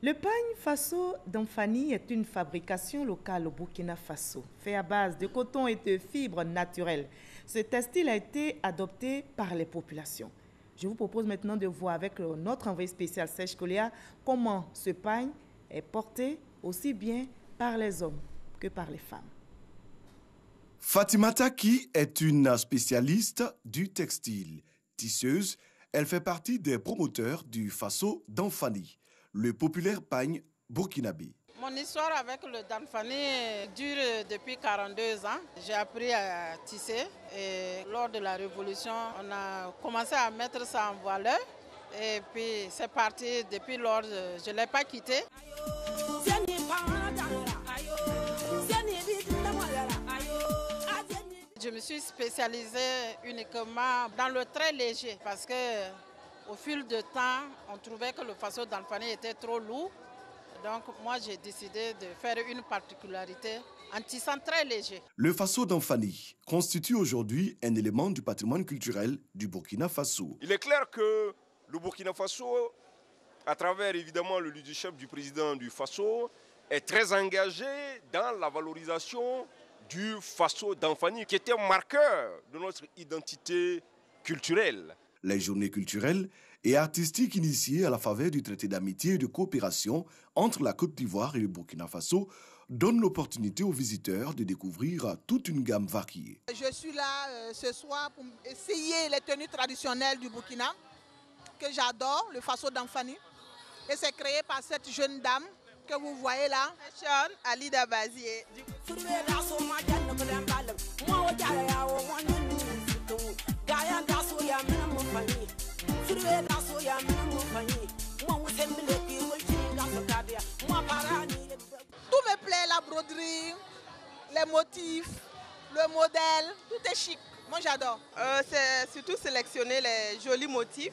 Le pagne Faso d'Anfani est une fabrication locale au Burkina Faso, fait à base de coton et de fibres naturelles. Ce textile a été adopté par les populations. Je vous propose maintenant de voir avec notre envoyé spécial Serge Kolia comment ce pagne est porté aussi bien par les hommes que par les femmes. Fatima Taki est une spécialiste du textile. Tisseuse, elle fait partie des promoteurs du Faso d'Anfani, le populaire pagne burkinabé. Mon histoire avec le Danfani dure depuis 42 ans. J'ai appris à tisser et lors de la Révolution, on a commencé à mettre ça en valeur. Et puis c'est parti, depuis lors, je ne l'ai pas quitté. Je me suis spécialisée uniquement dans le très léger parce que au fil du temps, on trouvait que le Faso d'Anfani était trop lourd. Donc moi, j'ai décidé de faire une particularité en tissant très léger. Le Faso d'Anfani constitue aujourd'hui un élément du patrimoine culturel du Burkina Faso. Il est clair que le Burkina Faso, à travers évidemment le leadership du président du Faso, est très engagé dans la valorisation du Faso d'Anfani, qui était un marqueur de notre identité culturelle. Les journées culturelles et artistiques initiées à la faveur du traité d'amitié et de coopération entre la Côte d'Ivoire et le Burkina Faso donnent l'opportunité aux visiteurs de découvrir toute une gamme variée. Je suis là ce soir pour essayer les tenues traditionnelles du Burkina, que j'adore, le Faso d'Anfani. Et c'est créé par cette jeune dame que vous voyez là, Alida Bazier. Tout me plaît, la broderie, les motifs, le modèle, tout est chic. Moi j'adore. C'est surtout sélectionner les jolis motifs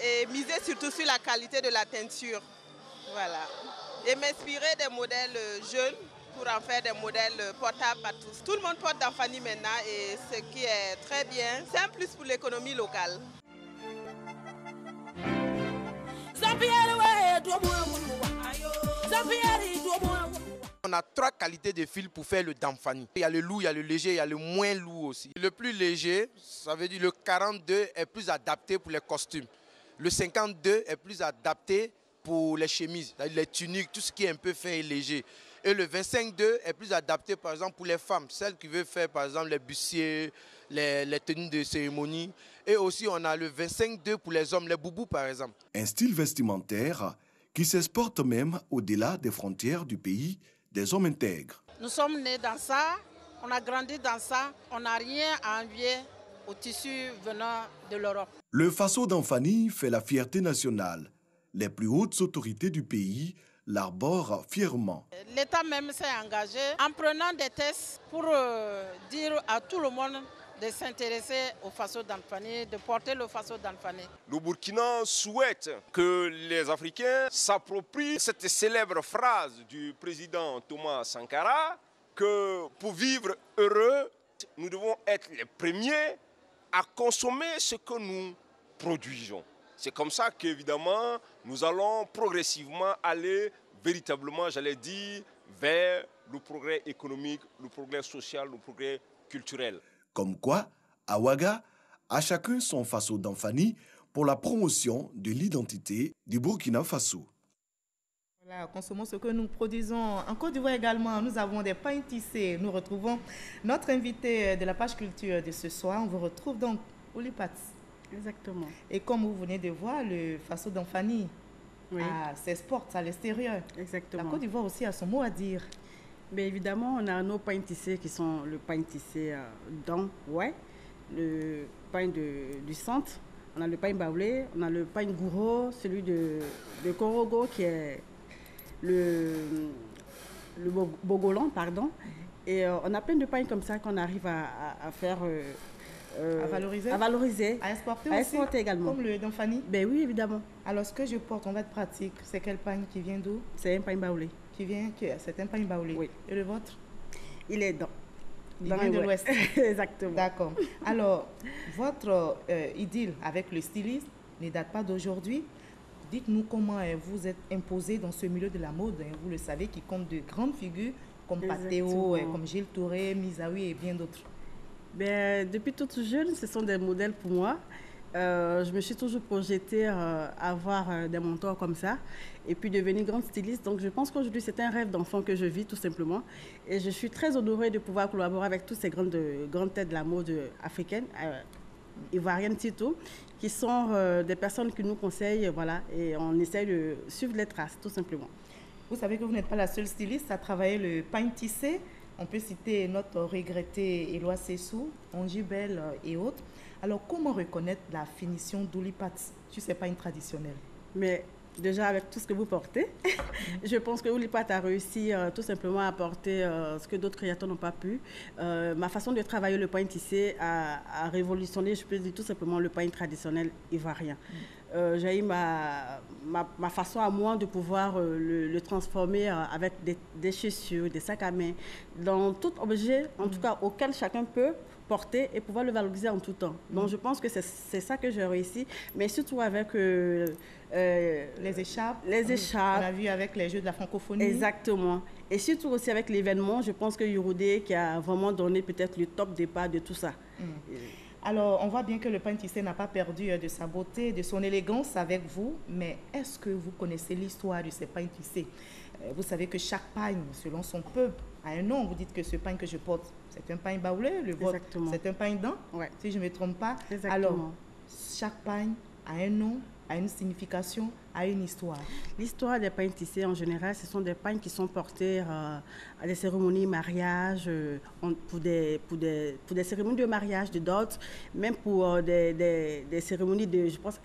et miser surtout sur la qualité de la teinture. Voilà. Et m'inspirer des modèles jeunes pour en faire des modèles portables à tous. Tout le monde porte d'Anfani maintenant et ce qui est très bien, c'est un plus pour l'économie locale. On a 3 qualités de fil pour faire le Danfani. Il y a le lourd, il y a le léger, il y a le moins lourd aussi. Le plus léger, ça veut dire le 42 est plus adapté pour les costumes. Le 52 est plus adapté pour les chemises, les tuniques, tout ce qui est un peu fin et léger. Et le 25-2 est plus adapté par exemple pour les femmes, celles qui veulent faire par exemple les bustiers, les tenues de cérémonie. Et aussi on a le 25-2 pour les hommes, les boubous par exemple. Un style vestimentaire qui s'exporte même au-delà des frontières du pays des hommes intègres. Nous sommes nés dans ça, on a grandi dans ça, on n'a rien à envier au tissu venant de l'Europe. Le Faso d'Anfani fait la fierté nationale. Les plus hautes autorités du pays l'arborent fièrement. L'État même s'est engagé en prenant des tests pour dire à tout le monde de s'intéresser au Faso d'Anfani, de porter le Faso d'Anfani. Le Burkina souhaite que les Africains s'approprient cette célèbre phrase du président Thomas Sankara que pour vivre heureux, nous devons être les premiers à consommer ce que nous produisons. C'est comme ça qu'évidemment, nous allons progressivement aller véritablement, j'allais dire, vers le progrès économique, le progrès social, le progrès culturel. Comme quoi, à Ouaga, à chacun son Faso d'Anfani pour la promotion de l'identité du Burkina Faso. Voilà, consommons ce que nous produisons. En Côte d'Ivoire également, nous avons des pains tissés. Nous retrouvons notre invité de la page culture de ce soir. On vous retrouve donc au Lipat. Exactement. Et comme vous venez de voir, le Faso d'Anfani s'exporte à l'extérieur. Exactement. La Côte d'Ivoire aussi a son mot à dire. Mais évidemment, on a nos pains tissés qui sont le pain tissé le pain du centre, on a le pain baoulé, on a le pain gouro, celui de Korogo qui est le bogolan, pardon. Et on a plein de pains comme ça qu'on arrive à faire... à valoriser, à exporter à aussi, exporter également. Comme le d'Anfani. Ben oui, évidemment. Alors, ce que je porte, on va être pratique. C'est quel pain qui vient d'où? C'est un pain baoulé. C'est un pain baoulé. Oui. Et le vôtre? Il est Il vient de l'Ouest. Exactement. D'accord. Alors, votre idylle avec le styliste ne date pas d'aujourd'hui. Dites-nous comment vous êtes imposé dans ce milieu de la mode. Vous le savez, qui compte de grandes figures comme Patéo, comme Gilles Touré, Misaoui et bien d'autres. Ben, depuis toute jeune, ce sont des modèles pour moi. Je me suis toujours projetée à avoir des mentors comme ça et puis devenir grande styliste. Donc je pense qu'aujourd'hui, c'est un rêve d'enfant que je vis tout simplement. Et je suis très honorée de pouvoir collaborer avec toutes ces grandes têtes de la mode africaine, ivoirienne surtout, qui sont des personnes qui nous conseillent, voilà, et on essaie de suivre les traces tout simplement. Vous savez que vous n'êtes pas la seule styliste à travailler le pain tissé. On peut citer notre regretté Éloi Sessou, Angie Bell et autres. Alors, comment reconnaître la finition d'Oulipat sur ces pains traditionnels? Mais déjà, avec tout ce que vous portez, je pense que Oulipat a réussi tout simplement à apporter ce que d'autres créateurs n'ont pas pu. Ma façon de travailler le pain tissé a révolutionné, je peux dire tout simplement, le pain traditionnel ivoirien. J'ai eu ma façon à moi de pouvoir le transformer avec des chaussures, des sacs à main, dans tout objet, en tout cas, auquel chacun peut porter et pouvoir le valoriser en tout temps. Donc, je pense que c'est ça que j'ai réussi, mais surtout avec les écharpes. Les écharpes. On a vu avec les Jeux de la francophonie. Exactement. Et surtout aussi avec l'événement, je pense que Yuroudé qui a vraiment donné peut-être le top départ de tout ça. Alors, on voit bien que le pain tissé n'a pas perdu de sa beauté, de son élégance avec vous, mais est-ce que vous connaissez l'histoire de ces pains tissés? Vous savez que chaque pain, selon son peuple, a un nom. Vous dites que ce pain que je porte, c'est un pain baoulé, le vôtre, c'est un pain dent, si je ne me trompe pas. Exactement. Alors, chaque pain a un nom, a une signification, a une histoire. L'histoire des pains tissés, en général, ce sont des pains qui sont portés à des cérémonies de mariage, pour des cérémonies de mariage, de dot, même pour des cérémonies de, je pense,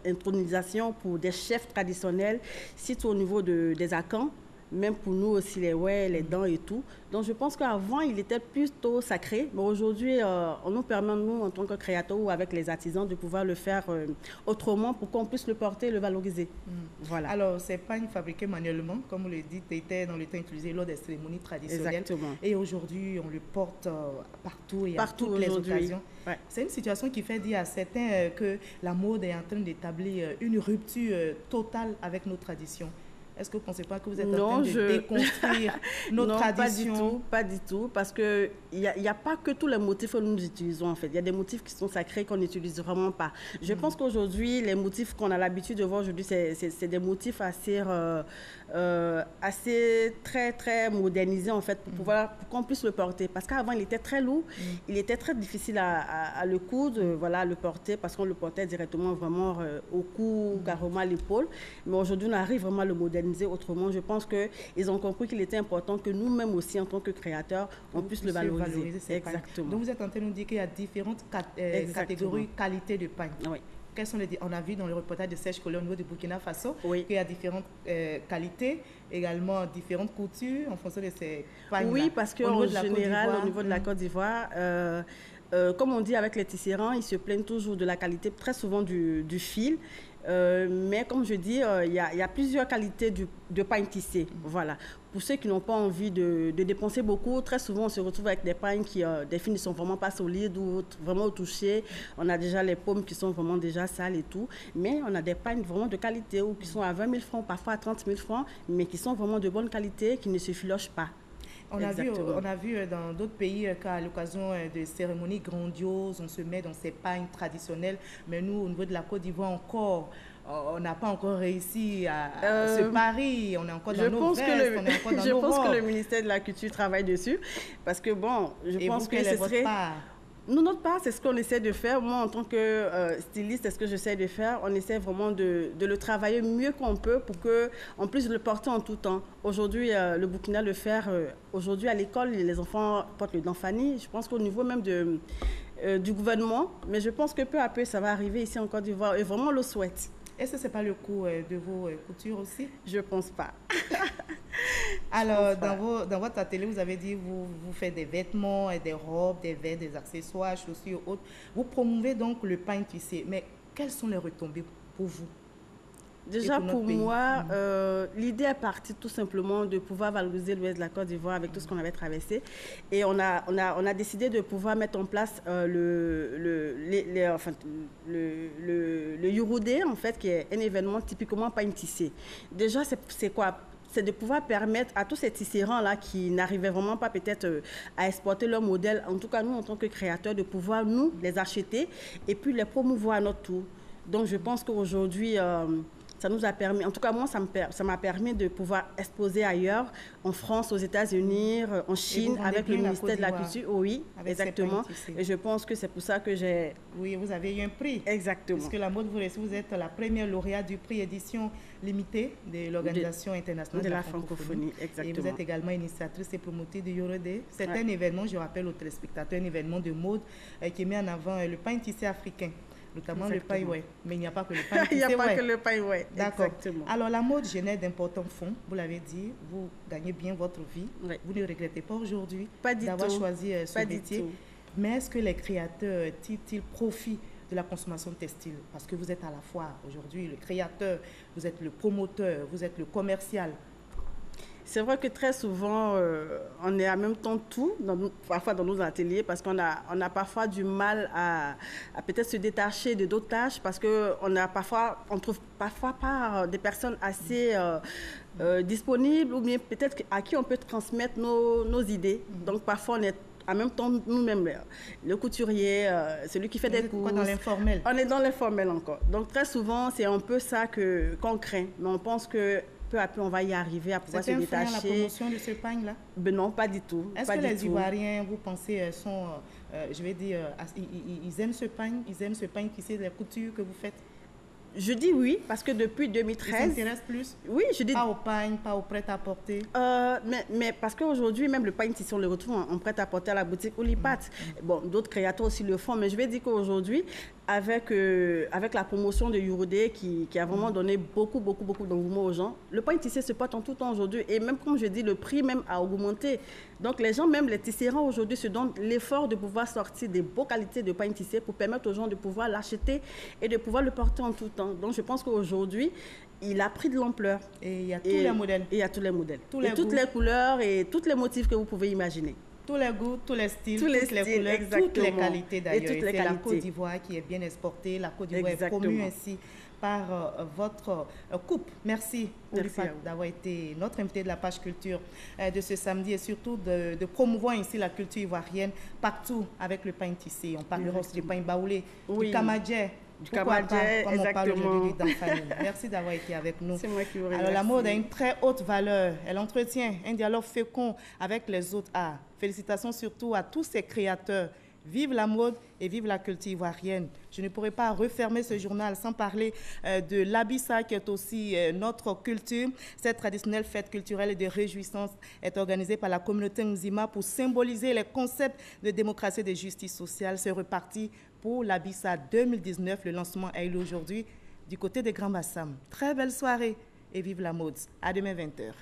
intronisation pour des chefs traditionnels, surtout au niveau des Akans. Même pour nous aussi, les ouais, les dents et tout. Donc, je pense qu'avant, il était plutôt sacré. Mais aujourd'hui, on nous permet, nous, en tant que créateurs ou avec les artisans, de pouvoir le faire autrement pour qu'on puisse le porter et le valoriser. Voilà. Alors, ces pagnes fabriqués manuellement, comme vous le dites, étaient dans le temps utilisés lors des cérémonies traditionnelles. Exactement. Et aujourd'hui, on le porte partout et à toutes les occasions. Ouais. C'est une situation qui fait dire à certains que la mode est en train d'établir une rupture totale avec nos traditions. Est-ce que vous ne pensez pas que vous êtes en train de déconstruire nos traditions? Pas du tout, parce qu'il n'y a pas que tous les motifs que nous utilisons en fait. Il y a des motifs qui sont sacrés qu'on n'utilise vraiment pas. Je pense qu'aujourd'hui, les motifs qu'on a l'habitude de voir aujourd'hui, c'est des motifs assez très, très modernisés en fait, pour qu'on puisse le porter. Parce qu'avant, il était très lourd, il était très difficile à le coudre, voilà, à le porter, parce qu'on le portait directement vraiment au cou, carrément à l'épaule. Mais aujourd'hui, on arrive vraiment à le moderniser autrement. Je pense qu'ils ont compris qu'il était important que nous-mêmes aussi, en tant que créateurs, on puisse le valoriser. Exactement. Donc vous êtes en train de nous dire qu'il y a différentes catégories, qualités de pain. Oui. On a vu dans le reportage de Serge Collé au niveau du Burkina Faso qu'il y a différentes qualités, également différentes coutures en fonction de ces pains. Oui, parce qu'en général, au niveau de la Côte d'Ivoire, comme on dit avec les tisserands, ils se plaignent toujours de la qualité, très souvent du fil. Mais comme je dis, il y a plusieurs qualités de pain tissé. Voilà. Pour ceux qui n'ont pas envie de dépenser beaucoup, très souvent on se retrouve avec des pains qui, des fils ne sont vraiment pas solides ou vraiment touchés. On a déjà les paumes qui sont vraiment déjà sales et tout. Mais on a des pains vraiment de qualité ou qui sont à 20 000 francs, parfois à 30 000 francs, mais qui sont vraiment de bonne qualité, qui ne se filochent pas. On a vu dans d'autres pays qu'à l'occasion de cérémonies grandioses, on se met dans ces pains traditionnels. Mais nous, au niveau de la Côte d'Ivoire encore, on n'a pas encore réussi à ce pari. On est encore dans nos vestes, on est encore dans nos robes. Je pense que le ministère de la Culture travaille dessus. Parce que bon, je pense que ce serait... Nous, notre part, c'est ce qu'on essaie de faire. Moi, en tant que styliste, c'est ce que j'essaie de faire. On essaie vraiment de le travailler mieux qu'on peut pour qu'on puisse le porter en tout temps. Aujourd'hui, le Burkina le faire. Aujourd'hui, à l'école, les enfants portent le Danfani. Je pense qu'au niveau même du gouvernement, mais je pense que peu à peu, ça va arriver ici en Côte d'Ivoire. Et vraiment, on le souhaite. Est-ce que ce n'est pas le coût de vos coutures aussi? Je ne pense pas. Alors, dans votre atelier, vous avez dit vous faites des vêtements, des robes, des vêtements, des accessoires, chaussures, autres. Vous promouvez donc le pain tissé. Mais quelles sont les retombées pour vous? Déjà, pour moi, l'idée est partie tout simplement de pouvoir valoriser l'ouest de la Côte d'Ivoire avec tout ce qu'on avait traversé. Et on a décidé de pouvoir mettre en place le Youroudé, en fait, qui est un événement typiquement pain tissé. Déjà, c'est quoi? C'est de pouvoir permettre à tous ces tisserands-là qui n'arrivaient vraiment pas peut-être à exporter leur modèle, en tout cas nous en tant que créateurs, de pouvoir nous les acheter et puis les promouvoir à notre tour. Donc je pense qu'aujourd'hui, ça nous a permis, en tout cas moi ça m'a permis de pouvoir exposer ailleurs, en France, aux États-Unis, en Chine, avec le ministère de la Culture. Oui, exactement. Et je pense que c'est pour ça que j'ai... Oui, vous avez eu un prix. Exactement. Puisque la mode vous êtes la première lauréate du prix édition limitée de l'Organisation internationale de la francophonie. Exactement. Et vous êtes également initiatrice et promotrice de Youroudé. C'est un événement, je rappelle aux téléspectateurs, un événement de mode qui met en avant le pain tissé africain. Notamment exactement. Le pain, ouais. Mais il n'y a pas que le pain. Il n'y a pas que le pain, ouais. D'accord. Exactement. Alors, la mode génère d'importants fonds, vous l'avez dit, vous gagnez bien votre vie. Ouais. Vous ne regrettez pas aujourd'hui d'avoir choisi ce métier. Mais est-ce que les créateurs tirent profit de la consommation textile? Parce que vous êtes à la fois aujourd'hui le créateur, vous êtes le promoteur, vous êtes le commercial. C'est vrai que très souvent, on est en même temps tout, parfois dans nos ateliers, parce qu'on a parfois du mal à peut-être se détacher de d'autres tâches, parce qu'on trouve parfois pas des personnes assez disponibles, ou bien peut-être à qui on peut transmettre nos idées. Donc parfois, on est en même temps nous-mêmes, le couturier, celui qui fait des courses. Dans l'informel. On est dans l'informel encore. Donc très souvent, c'est un peu ça qu'on craint. Mais on pense que peu à peu, on va y arriver à pouvoir se détacher. C'est la promotion de ce pain-là? Ben non, pas du tout. Est-ce que les Ivoiriens, vous pensez, sont, je vais dire, ils aiment ce pain? Ils aiment ce pain qui c'est les coutures que vous faites? Je dis oui, parce que depuis 2013... Ils s'intéressent plus? Oui, je dis... Pas au pain, pas au prêt-à-porter? Mais parce qu'aujourd'hui, même le pain tissé, on le retrouve en prêt-à-porter à la boutique Oulipat. Bon, d'autres créateurs aussi le font, mais je vais dire qu'aujourd'hui, avec la promotion de Youroudé qui a vraiment donné beaucoup d'engouement aux gens, le pain tissé se porte en tout temps aujourd'hui. Et même, comme je dis, le prix même a augmenté. Donc les gens, même les tisserands aujourd'hui, se donnent l'effort de pouvoir sortir des beaux qualités de pain tissé pour permettre aux gens de pouvoir l'acheter et de pouvoir le porter en tout temps. Donc je pense qu'aujourd'hui, il a pris de l'ampleur. Et il y a tous les modèles. Et il y a tous les modèles. Toutes les couleurs et tous les motifs que vous pouvez imaginer. Tous les goûts, tous les styles, toutes les couleurs, exactement. Toutes les qualités d'ailleurs. Et c'est la Côte d'Ivoire qui est bien exportée. La Côte d'Ivoire est promue ainsi par votre coupe. Merci d'avoir été notre invité de la page culture de ce samedi et surtout de promouvoir ici la culture ivoirienne partout avec le pain tissé. On parlera aussi du pain baoulé, du kamadjé. Comme on parle aujourd'hui du Danfani. Merci d'avoir été avec nous. C'est moi qui vous remercie. Alors la mode a une très haute valeur. Elle entretient un dialogue fécond avec les autres arts. Félicitations surtout à tous ces créateurs. Vive la mode et vive la culture ivoirienne. Je ne pourrais pas refermer ce journal sans parler de l'Abissa qui est aussi notre culture. Cette traditionnelle fête culturelle et de réjouissance est organisée par la communauté Nzima pour symboliser les concepts de démocratie et de justice sociale. C'est reparti pour l'Abissa 2019. Le lancement a eu lieu aujourd'hui du côté de Grand Bassam. Très belle soirée et vive la mode. À demain 20h.